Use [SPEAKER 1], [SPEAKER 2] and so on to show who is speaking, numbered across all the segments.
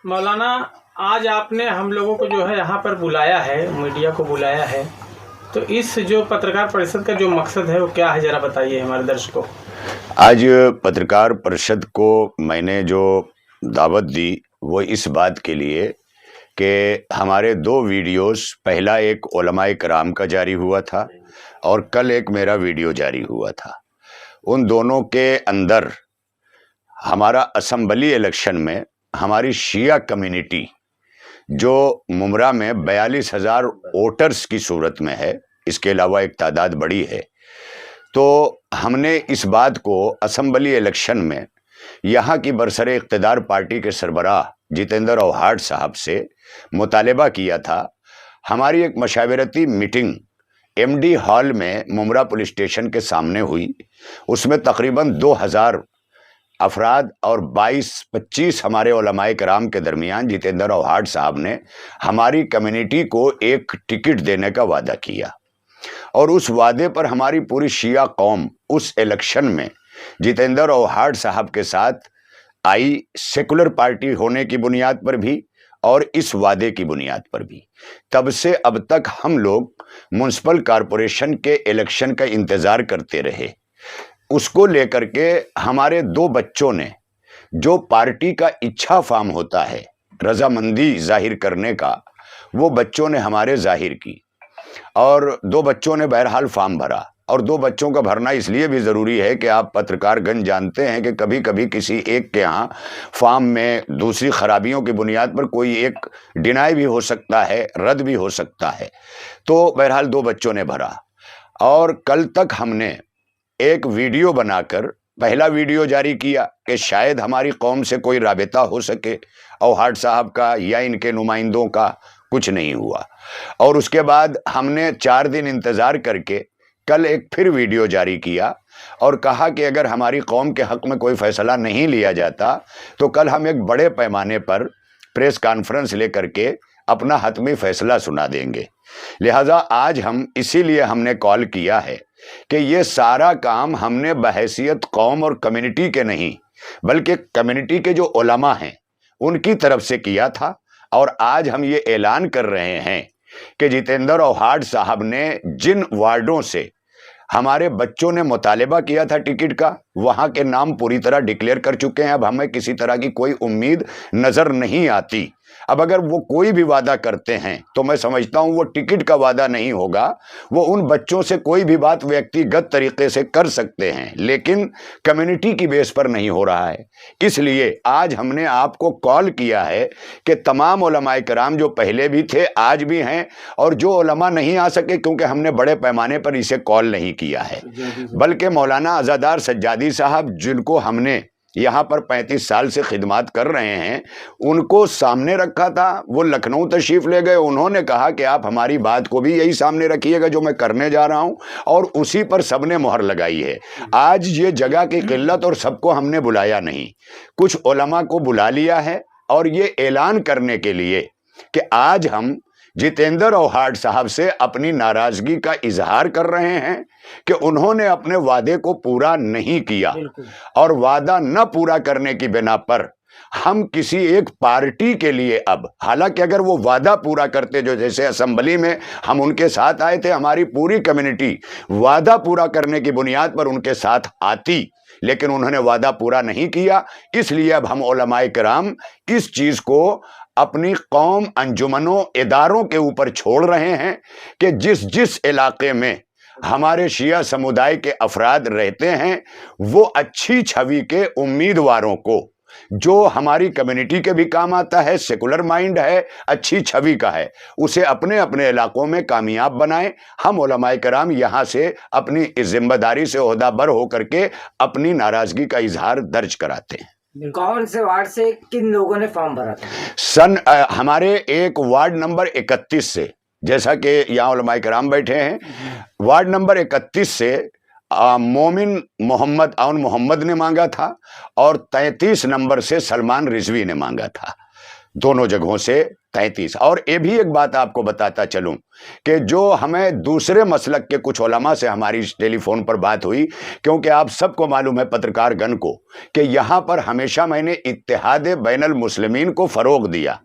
[SPEAKER 1] मौलाना, आज आपने हम लोगों को जो है यहाँ पर बुलाया है, मीडिया को बुलाया है, तो इस जो पत्रकार परिषद का जो मकसद है वो क्या है, ज़रा बताइए हमारे दर्शकों को।
[SPEAKER 2] आज पत्रकार परिषद को मैंने जो दावत दी वो इस बात के लिए कि हमारे दो वीडियोस, पहला एक उलमाए कराम का जारी हुआ था और कल एक मेरा वीडियो जारी हुआ था। उन दोनों के अंदर हमारा असेंबली इलेक्शन में हमारी शिया कम्युनिटी जो मुमरा में 42,000 वोटर्स की सूरत में है, इसके अलावा एक तादाद बड़ी है, तो हमने इस बात को असेंबली इलेक्शन में यहाँ की बरसरे इक़्तिदार पार्टी के सरबराह जितेंद्र औहाड साहब से मुतालबा किया था। हमारी एक मशावरती मीटिंग एमडी हॉल में मुमरा पुलिस स्टेशन के सामने हुई। उसमें तकरीबन 2000 अफराद और 22-25 हमारे उलमाए कराम के दरमियान जितेंद्र औहाड साहब ने हमारी कम्युनिटी को एक टिकट देने का वादा किया और उस वादे पर हमारी पूरी शिया कौम उस इलेक्शन में जितेंद्र औहाड साहब के साथ आई, सेकुलर पार्टी होने की बुनियाद पर भी और इस वादे की बुनियाद पर भी। तब से अब तक हम लोग म्युनिसिपल कॉरपोरेशन के इलेक्शन का इंतज़ार करते रहे। उसको लेकर के हमारे दो बच्चों ने, जो पार्टी का इच्छा फार्म होता है रजामंदी जाहिर करने का, वो बच्चों ने हमारे जाहिर की और दो बच्चों ने बहरहाल फार्म भरा। और दो बच्चों का भरना इसलिए भी ज़रूरी है कि आप पत्रकारगण जानते हैं कि कभी कभी किसी एक के यहाँ फार्म में दूसरी खराबियों की बुनियाद पर कोई एक डिनाई भी हो सकता है, रद्द भी हो सकता है। तो बहरहाल दो बच्चों ने भरा और कल तक हमने एक वीडियो बनाकर पहला वीडियो जारी किया कि शायद हमारी कौम से कोई राबिता हो सके। औहाड साहब का या इनके नुमाइंदों का कुछ नहीं हुआ। और उसके बाद हमने 4 दिन इंतज़ार करके कल एक फिर वीडियो जारी किया और कहा कि अगर हमारी कौम के हक़ में कोई फ़ैसला नहीं लिया जाता तो कल हम एक बड़े पैमाने पर प्रेस कॉन्फ्रेंस लेकर के अपना हतमी फ़ैसला सुना देंगे। लिहाजा आज हम इसीलिए हमने कॉल किया है कि ये सारा काम हमने बहैसियत कौम और कम्युनिटी के नहीं बल्कि कम्युनिटी के जो उलमा हैं उनकी तरफ से किया था। और आज हम ये ऐलान कर रहे हैं कि जितेंद्र औहाड साहब ने जिन वार्डों से हमारे बच्चों ने मुतालबा किया था टिकट का, वहाँ के नाम पूरी तरह डिक्लेयर कर चुके हैं। अब हमें किसी तरह की कोई उम्मीद नज़र नहीं आती। अब अगर वो कोई भी वादा करते हैं तो मैं समझता हूँ वो टिकट का वादा नहीं होगा, वो उन बच्चों से कोई भी बात व्यक्तिगत तरीके से कर सकते हैं, लेकिन कम्युनिटी की बेस पर नहीं हो रहा है। इसलिए आज हमने आपको कॉल किया है कि तमाम उलमाए कराम जो पहले भी थे, आज भी हैं, और जो उलमा नहीं आ सके क्योंकि हमने बड़े पैमाने पर इसे कॉल नहीं किया है, बल्कि मौलाना अज़ादार सज्जादी साहब जिनको हमने यहाँ पर 35 साल से खिदमत कर रहे हैं, उनको सामने रखा था। वो लखनऊ तशरीफ़ ले गए। उन्होंने कहा कि आप हमारी बात को भी यही सामने रखिएगा जो मैं करने जा रहा हूँ, और उसी पर सबने मुहर लगाई है। आज ये जगह की किल्लत और सबको हमने बुलाया नहीं, कुछ उलमा को बुला लिया है और ये ऐलान करने के लिए कि आज हम जितेंद्र औहाड साहब से अपनी नाराज़गी का इजहार कर रहे हैं कि उन्होंने अपने वादे को पूरा नहीं किया, और वादा न पूरा करने की बिना पर हम किसी एक पार्टी के लिए अब, हालांकि अगर वो वादा पूरा करते, जो जैसे असेंबली में हम उनके साथ आए थे, हमारी पूरी कम्युनिटी वादा पूरा करने की बुनियाद पर उनके साथ आती, लेकिन उन्होंने वादा पूरा नहीं किया। इसलिए अब हम उलमाए कराम इस चीज़ को अपनी कौम, अंजुमनों, इदारों के ऊपर छोड़ रहे हैं कि जिस जिस इलाके में हमारे शिया समुदाय के अफराद रहते हैं, वो अच्छी छवि के उम्मीदवारों को, जो हमारी कम्युनिटी के भी काम आता है, सेकुलर माइंड है, अच्छी छवि का है, उसे अपने अपने इलाकों में कामयाब बनाएं। हम उलमाए कराम यहाँ से अपनी इस जिम्मेदारी से ओहदा बर होकर के अपनी नाराज़गी का इजहार दर्ज कराते हैं।
[SPEAKER 3] कौन से वार्ड से किन लोगों ने फॉर्म भरा
[SPEAKER 2] था? हमारे एक वार्ड नंबर 31 से, जैसा कि यहाँ उलमाए कराम बैठे हैं, वार्ड नंबर 31 से मोमिन मोहम्मद आउन मोहम्मद ने मांगा था और 33 नंबर से सलमान रिजवी ने मांगा था। दोनों जगहों से 33। और ये भी एक बात आपको बताता चलूं कि जो हमें दूसरे मसलक के कुछ उलमा से हमारी टेलीफोन पर बात हुई, क्योंकि आप सबको मालूम है पत्रकार गण को कि यहाँ पर हमेशा मैंने इत्तेहाद बैनुल मुस्लिमीन को फ़रोग दिया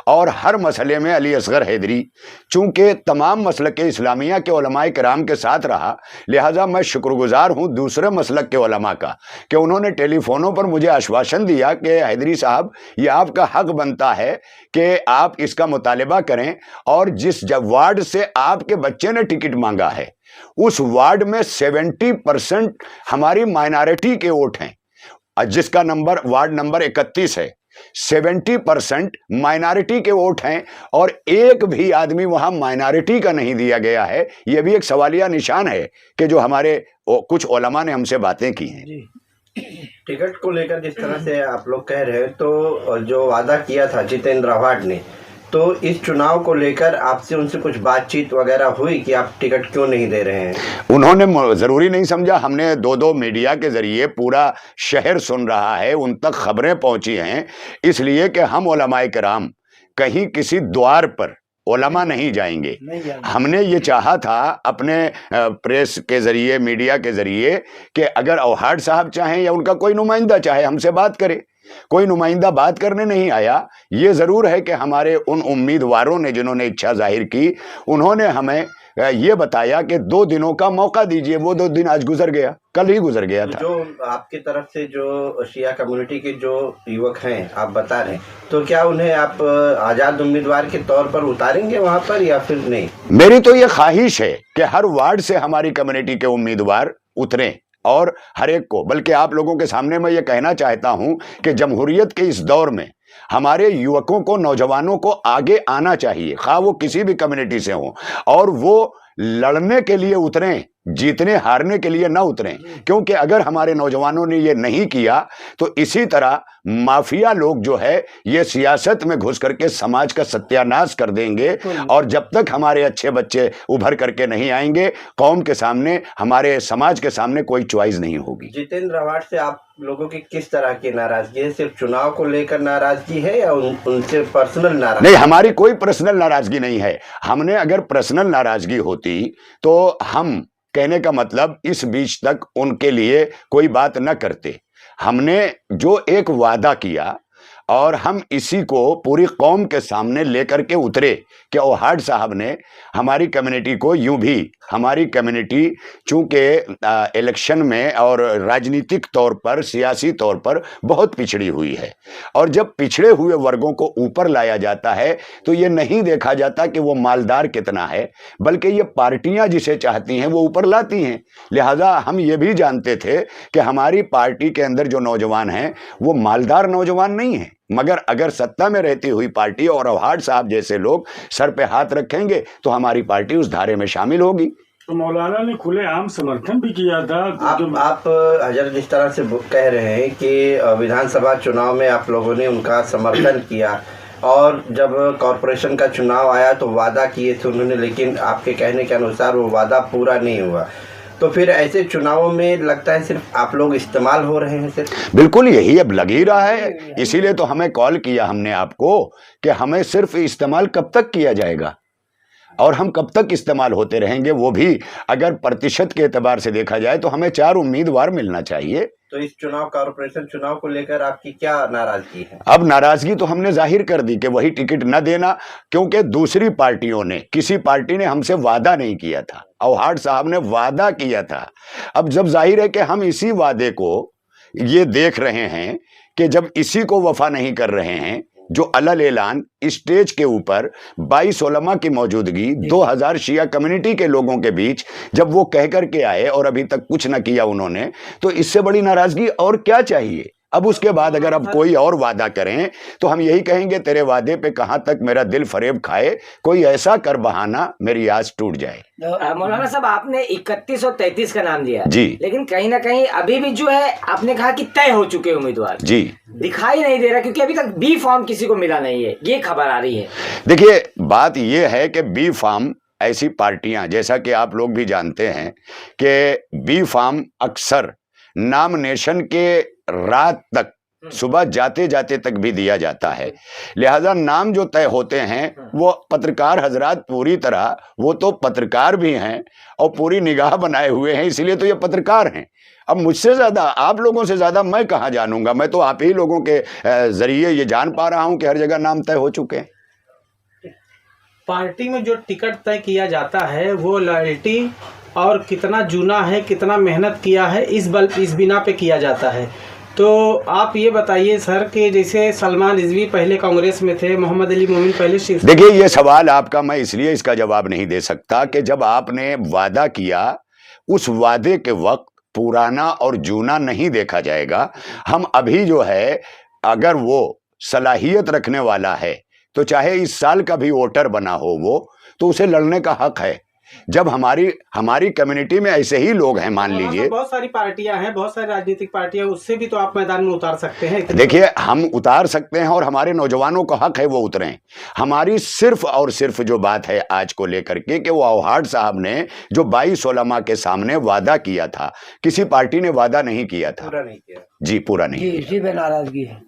[SPEAKER 2] और हर मसले में अली असगर हैदरी चूंकि तमाम मसलक इस्लामिया के उलमाए किराम के साथ रहा, लिहाजा मैं शुक्रगुजार हूँ दूसरे मसलक के उलमा का कि उन्होंने टेलीफोनों पर मुझे आश्वासन दिया कि हैदरी साहब ये आपका हक बनता है कि आप इसका मुतालिबा करें, और जिस वार्ड से आपके बच्चे ने टिकट मांगा है उस वार्ड में 70% हमारी माइनॉरिटी के वोट हैं, जिसका नंबर वार्ड नंबर 31 है। 70% माइनॉरिटी के वोट हैं और एक भी आदमी वहां माइनॉरिटी का नहीं दिया गया है। यह भी एक सवालिया निशान है कि जो हमारे कुछ उलमा ने हमसे बातें की हैं।
[SPEAKER 4] टिकट को लेकर जिस तरह से आप लोग कह रहे हैं, तो जो वादा किया था जितेंद्र आव्हाड ने, तो इस चुनाव को लेकर आपसे उनसे कुछ बातचीत वगैरह हुई कि आप टिकट क्यों नहीं दे रहे हैं?
[SPEAKER 2] उन्होंने ज़रूरी नहीं समझा। हमने दो मीडिया के ज़रिए पूरा शहर सुन रहा है, उन तक खबरें पहुंची हैं, इसलिए कि हम उलमाए किराम कहीं किसी द्वार पर उलमा नहीं जाएंगे। हमने ये चाहा था अपने प्रेस के ज़रिए, मीडिया के ज़रिए, कि अगर आव्हाड साहब चाहें या उनका कोई नुमाइंदा चाहे हमसे बात करे। कोई नुमाइंदा बात करने नहीं आया। ये ज़रूर है कि हमारे उन उम्मीदवारों ने जिन्होंने इच्छा जाहिर की, उन्होंने हमें ये बताया कि 2 दिनों का मौका दीजिए। वो 2 दिन आज गुजर गया, कल ही गुजर गया था।
[SPEAKER 4] जो आपकी तरफ से जो शिया कम्युनिटी के जो युवक हैं आप बता रहे हैं, तो क्या उन्हें आप आज़ाद उम्मीदवार के तौर पर उतारेंगे वहां पर या फिर नहीं?
[SPEAKER 2] मेरी तो ये ख्वाहिश है कि हर वार्ड से हमारी कम्युनिटी के उम्मीदवार उतरें और हर एक को, बल्कि आप लोगों के सामने मैं ये कहना चाहता हूं कि जमहूरियत के इस दौर में हमारे युवकों को, नौजवानों को आगे आना चाहिए, खा वो किसी भी कम्युनिटी से हो, और वो लड़ने के लिए उतरें, जीतने हारने के लिए ना उतरें। क्योंकि अगर हमारे नौजवानों ने ये नहीं किया तो इसी तरह माफिया लोग जो है ये सियासत में घुस करके समाज का सत्यानाश कर देंगे, और जब तक हमारे अच्छे बच्चे उभर करके नहीं आएंगे, कौम के सामने, हमारे समाज के सामने कोई चॉइस नहीं होगी।
[SPEAKER 4] जितेंद्र आव्हाड से आप लोगों की किस तरह की नाराजगी है? सिर्फ चुनाव को लेकर नाराजगी है या उनसे पर्सनल नाराजगी?
[SPEAKER 2] नहीं, हमारी कोई पर्सनल नाराजगी नहीं है। हमने अगर पर्सनल नाराजगी होती तो हम, कहने का मतलब, इस बीच तक उनके लिए कोई बात न करते। हमने जो एक वादा किया और हम इसी को पूरी कौम के सामने लेकर के उतरे कि आव्हाड साहब ने हमारी कम्युनिटी को, यूं भी हमारी कम्युनिटी चूंकि इलेक्शन में और राजनीतिक तौर पर, सियासी तौर पर बहुत पिछड़ी हुई है, और जब पिछड़े हुए वर्गों को ऊपर लाया जाता है तो ये नहीं देखा जाता कि वो मालदार कितना है, बल्कि ये पार्टियां जिसे चाहती हैं वो ऊपर लाती हैं। लिहाजा हम ये भी जानते थे कि हमारी पार्टी के अंदर जो नौजवान हैं वो मालदार नौजवान नहीं हैं, मगर अगर सत्ता में रहती हुई पार्टी और आव्हाड साहब जैसे लोग सर पे हाथ रखेंगे तो हमारी पार्टी उस धारे में शामिल होगी।
[SPEAKER 5] तो मौलाना ने खुलेआम समर्थन भी किया था।
[SPEAKER 4] आप हजरत जिस तरह से कह रहे हैं कि विधानसभा चुनाव में आप लोगों ने उनका समर्थन किया, और जब कॉरपोरेशन का चुनाव आया तो वादा किए थे उन्होंने, लेकिन आपके कहने के अनुसार वो वादा पूरा नहीं हुआ, तो फिर ऐसे चुनावों में लगता है सिर्फ आप लोग इस्तेमाल हो रहे हैं सिर्फ?
[SPEAKER 2] बिल्कुल, यही अब लग ही रहा है। इसीलिए तो हमें कॉल किया हमने आपको कि हमें सिर्फ इस्तेमाल कब तक किया जाएगा और हम कब तक इस्तेमाल होते रहेंगे। वो भी अगर प्रतिशत के एतबार से देखा जाए तो हमें 4 उम्मीदवार मिलना चाहिए।
[SPEAKER 4] तो इस चुनाव, कॉर्पोरेशन चुनाव को लेकर आपकी क्या नाराजगी है?
[SPEAKER 2] अब नाराजगी तो हमने जाहिर कर दी कि वही टिकट न देना, क्योंकि दूसरी पार्टियों ने, किसी पार्टी ने हमसे वादा नहीं किया था, आव्हाड साहब ने वादा किया था। अब जब जाहिर है कि हम इसी वादे को ये देख रहे हैं कि जब इसी को वफा नहीं कर रहे हैं, जो अलल ऐलान स्टेज के ऊपर 22 उलमा की मौजूदगी 2000 शिया कम्युनिटी के लोगों के बीच जब वो कह कर के आए और अभी तक कुछ न किया उन्होंने, तो इससे बड़ी नाराजगी और क्या चाहिए? अब उसके बाद अगर अब कोई और वादा करें तो हम यही कहेंगे, तेरे वादे पे कहां तक मेरा दिल फरेब खाए, कोई ऐसा कर बहाना मेरी आस टूट जाए।
[SPEAKER 3] मौलाना साहब, आपने 31 और 33 का नाम दिया
[SPEAKER 2] जी, लेकिन
[SPEAKER 3] कहीं ना कहीं अभी भी जो है आपने कहा कि तय हो चुके उम्मीदवार
[SPEAKER 2] जी
[SPEAKER 3] दिखाई नहीं दे रहा, क्योंकि अभी तक बी फॉर्म किसी को मिला नहीं है, ये खबर आ रही है।
[SPEAKER 2] देखिए, बात यह है कि बी फार्म ऐसी पार्टियां, जैसा कि आप लोग भी जानते हैं कि बी फार्म अक्सर नॉमिनेशन के रात तक सुबह जाते जाते तक भी दिया जाता है। लिहाजा नाम जो तय होते हैं वो पत्रकार हजरात पूरी तरह, वो तो पत्रकार भी हैं और पूरी निगाह बनाए हुए हैं, इसलिए तो ये पत्रकार हैं। अब मुझसे ज़्यादा, आप लोगों से ज़्यादा मैं कहाँ जानूंगा? मैं तो आप ही लोगों के जरिए ये जान पा रहा हूं कि हर जगह नाम तय हो चुके हैं।
[SPEAKER 1] पार्टी में जो टिकट तय किया जाता है वो लॉयल्टी और कितना जूना है, कितना मेहनत किया है, इस बिना पे किया जाता है। तो आप ये बताइए सर कि जैसे सलमान रिजवी पहले कांग्रेस में थे, मोहम्मद अली मोमिन पहले शिवसेना।
[SPEAKER 2] देखिए, ये सवाल आपका मैं इसलिए इसका जवाब नहीं दे सकता कि जब आपने वादा किया उस वादे के वक्त पुराना और जूना नहीं देखा जाएगा। हम अभी जो है, अगर वो सलाहियत रखने वाला है तो चाहे इस साल का भी वोटर बना हो वो, तो उसे लड़ने का हक है। जब हमारी कम्युनिटी में ऐसे ही लोग हैं, मान लीजिए
[SPEAKER 1] बहुत सारी पार्टियां हैं, बहुत सारी राजनीतिक पार्टियां, उससे भी तो आप मैदान में उतार सकते हैं।
[SPEAKER 2] देखिए, हम उतार सकते हैं और हमारे नौजवानों का हक है वो उतरें। हमारी सिर्फ और सिर्फ जो बात है आज को लेकर के कि वो औहाड साहब ने जो 22 उलमा के सामने वादा किया था, किसी पार्टी ने वादा नहीं किया था।
[SPEAKER 4] पूरा नहीं किया
[SPEAKER 2] जी, पूरा नहीं
[SPEAKER 6] इसी पे नाराजगी है।